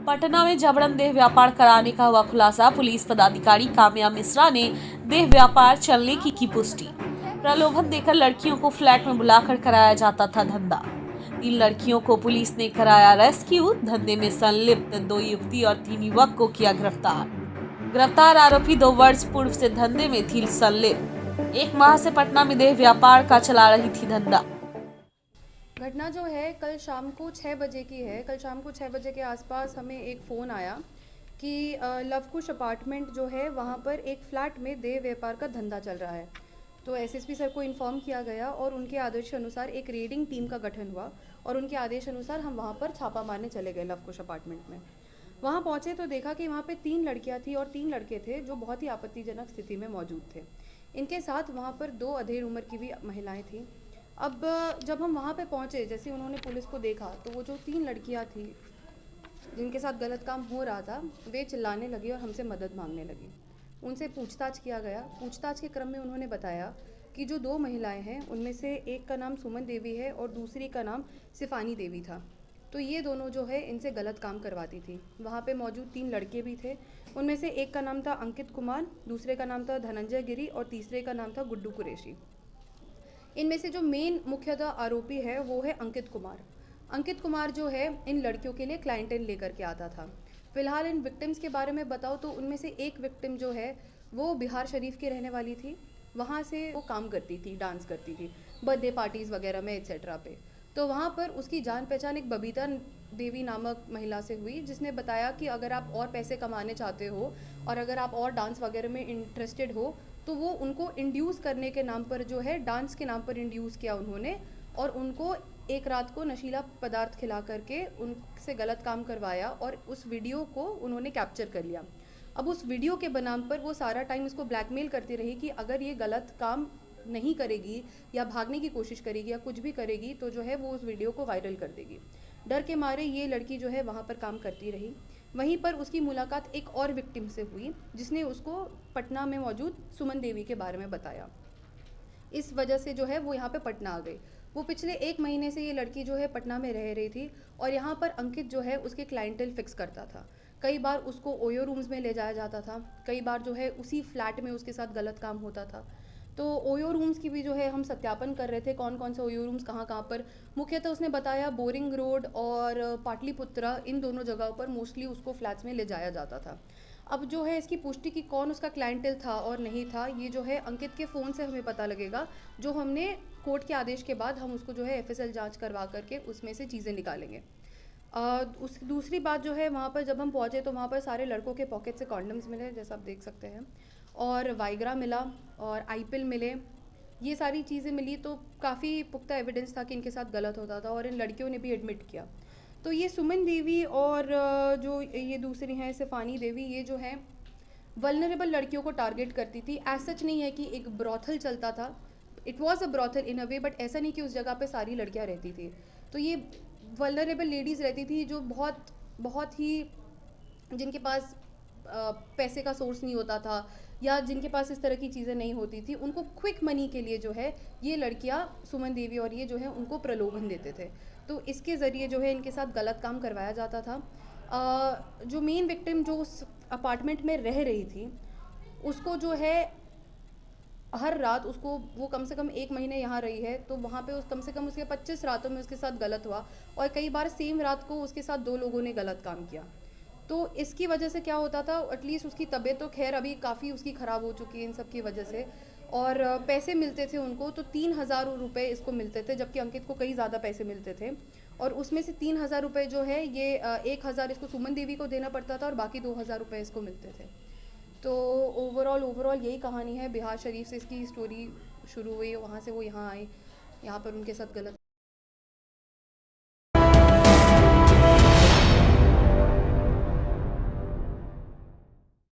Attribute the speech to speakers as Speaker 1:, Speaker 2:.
Speaker 1: पटना में जबरन देह व्यापार कराने का हुआ खुलासा। पुलिस पदाधिकारी काम्या मिश्रा ने देह व्यापार चलने की पुष्टि। प्रलोभन देकर लड़कियों को फ्लैट में बुलाकर कराया जाता था धंधा। 3 लड़कियों को पुलिस ने कराया रेस्क्यू। धंधे में संलिप्त 2 युवती और 3 युवक को किया गिरफ्तार। आरोपी 2 वर्ष पूर्व से धंधे में थी संलिप्त। 1 माह से पटना में देह व्यापार का चला रही थी धंधा।
Speaker 2: घटना जो है कल शाम को 6 बजे की है। कल शाम को 6 बजे के आसपास हमें एक फ़ोन आया कि लवकुश अपार्टमेंट जो है वहाँ पर एक फ़्लैट में देह व्यापार का धंधा चल रहा है। तो एसएसपी सर को इन्फॉर्म किया गया और उनके आदेश अनुसार एक रेडिंग टीम का गठन हुआ और उनके आदेश अनुसार हम वहाँ पर छापा मारने चले गए लवकुश अपार्टमेंट में। वहाँ पहुँचे तो देखा कि वहाँ पे 3 लड़कियाँ थी और 3 लड़के थे जो बहुत ही आपत्तिजनक स्थिति में मौजूद थे। इनके साथ वहाँ पर 2 अधेड़ उम्र की भी महिलाएँ थीं। अब जब हम वहाँ पे पहुँचे, जैसे उन्होंने पुलिस को देखा तो वो जो 3 लड़कियाँ थी जिनके साथ गलत काम हो रहा था, वे चिल्लाने लगी और हमसे मदद मांगने लगी। उनसे पूछताछ किया गया। पूछताछ के क्रम में उन्होंने बताया कि जो 2 महिलाएं हैं उनमें से एक का नाम सुमन देवी है और दूसरी का नाम सिफानी देवी था। तो ये दोनों जो है इनसे गलत काम करवाती थी। वहाँ पे मौजूद 3 लड़के भी थे। उनमें से एक का नाम था अंकित कुमार, दूसरे का नाम था धनंजय गिरी और तीसरे का नाम था गुड्डू कुरैशी। इनमें से जो मेन मुख्यतः आरोपी है वो है अंकित कुमार। अंकित कुमार जो है इन लड़कियों के लिए क्लाइंटेल लेकर के आता था। फिलहाल इन विक्टिम्स के बारे में बताओ तो उनमें से एक विक्टिम जो है वो बिहार शरीफ की रहने वाली थी। वहाँ से वो काम करती थी, डांस करती थी बर्थडे पार्टीज़ वगैरह में एक्सेट्रा पे। तो वहाँ पर उसकी जान पहचान एक बबीता देवी नामक महिला से हुई, जिसने बताया कि अगर आप और पैसे कमाने चाहते हो और अगर आप और डांस वगैरह में इंटरेस्टेड हो तो वो उनको इंड्यूस करने के नाम पर जो है डांस के नाम पर इंड्यूस किया उन्होंने और उनको एक रात को नशीला पदार्थ खिला करके उनसे गलत काम करवाया और उस वीडियो को उन्होंने कैप्चर कर लिया। अब उस वीडियो के बनाम पर वो सारा टाइम इसको ब्लैकमेल करती रही कि अगर ये गलत काम नहीं करेगी या भागने की कोशिश करेगी या कुछ भी करेगी तो जो है वो उस वीडियो को वायरल कर देगी। डर के मारे ये लड़की जो है वहाँ पर काम करती रही। वहीं पर उसकी मुलाकात एक और विक्टिम से हुई जिसने उसको पटना में मौजूद सुमन देवी के बारे में बताया। इस वजह से जो है वो यहाँ पे पटना आ गई। वो पिछले 1 महीने से ये लड़की जो है पटना में रह रही थी और यहाँ पर अंकित जो है उसके क्लाइंटेल फिक्स करता था। कई बार उसको ओयो रूम्स में ले जाया जाता था, कई बार जो है उसी फ्लैट में उसके साथ गलत काम होता था। तो ओयो रूम्स की भी जो है हम सत्यापन कर रहे थे, कौन कौन से ओयो रूम्स कहाँ कहाँ पर। मुख्यतः उसने बताया बोरिंग रोड और पाटलिपुत्रा, इन दोनों जगहों पर मोस्टली उसको फ्लैट्स में ले जाया जाता था। अब जो है इसकी पुष्टि की कौन उसका क्लाइंटेल था और नहीं था, ये जो है अंकित के फ़ोन से हमें पता लगेगा, जो हमने कोर्ट के आदेश के बाद हम उसको जो है एफएसएल जांच करवा करके उसमें से चीज़ें निकालेंगे। उस दूसरी बात जो है वहाँ पर जब हम पहुँचे तो वहाँ पर सारे लड़कों के पॉकेट से कॉन्डम्स मिले, जैसा आप देख सकते हैं, और वाइग्रा मिला और आईपिल मिले। ये सारी चीज़ें मिली तो काफ़ी पुख्ता एविडेंस था कि इनके साथ गलत होता था और इन लड़कियों ने भी एडमिट किया। तो ये सुमन देवी और जो ये दूसरी हैं सिफानी देवी, ये जो हैं वल्नरेबल लड़कियों को टारगेट करती थी। एज सच नहीं है कि एक ब्रॉथल चलता था, it was a brothel in a way, but ऐसा नहीं कि उस जगह पे सारी लड़कियां रहती थी। तो ये वल्नरेबल लेडीज़ रहती थी जो बहुत बहुत ही, जिनके पास पैसे का सोर्स नहीं होता था या जिनके पास इस तरह की चीज़ें नहीं होती थी, उनको क्विक मनी के लिए जो है ये लड़कियां सुमन देवी और ये जो है उनको प्रलोभन देते थे। तो इसके ज़रिए जो है इनके साथ गलत काम करवाया जाता था। जो मेन विक्टिम जो उस अपार्टमेंट में रह रही थी उसको जो है हर रात उसको, वो कम से कम 1 महीने यहाँ रही है तो वहाँ पे उस कम से कम उसके 25 रातों में उसके साथ गलत हुआ और कई बार सेम रात को उसके साथ 2 लोगों ने गलत काम किया। तो इसकी वजह से क्या होता था, एटलीस्ट उसकी तबीयत तो खैर अभी काफ़ी उसकी ख़राब हो चुकी है इन सब की वजह से, और पैसे मिलते थे उनको तो 3,000 रुपये इसको मिलते थे, जबकि अंकित को कई ज़्यादा पैसे मिलते थे। और उसमें से 3,000 रुपये जो है ये 1,000 इसको सुमन देवी को देना पड़ता था और बाकी 2,000 रुपये इसको मिलते थे। तो ओवरऑल यही कहानी है। बिहार शरीफ से इसकी स्टोरी शुरू हुई, वहाँ से वो यहाँ आई, यहाँ पर उनके साथ गलत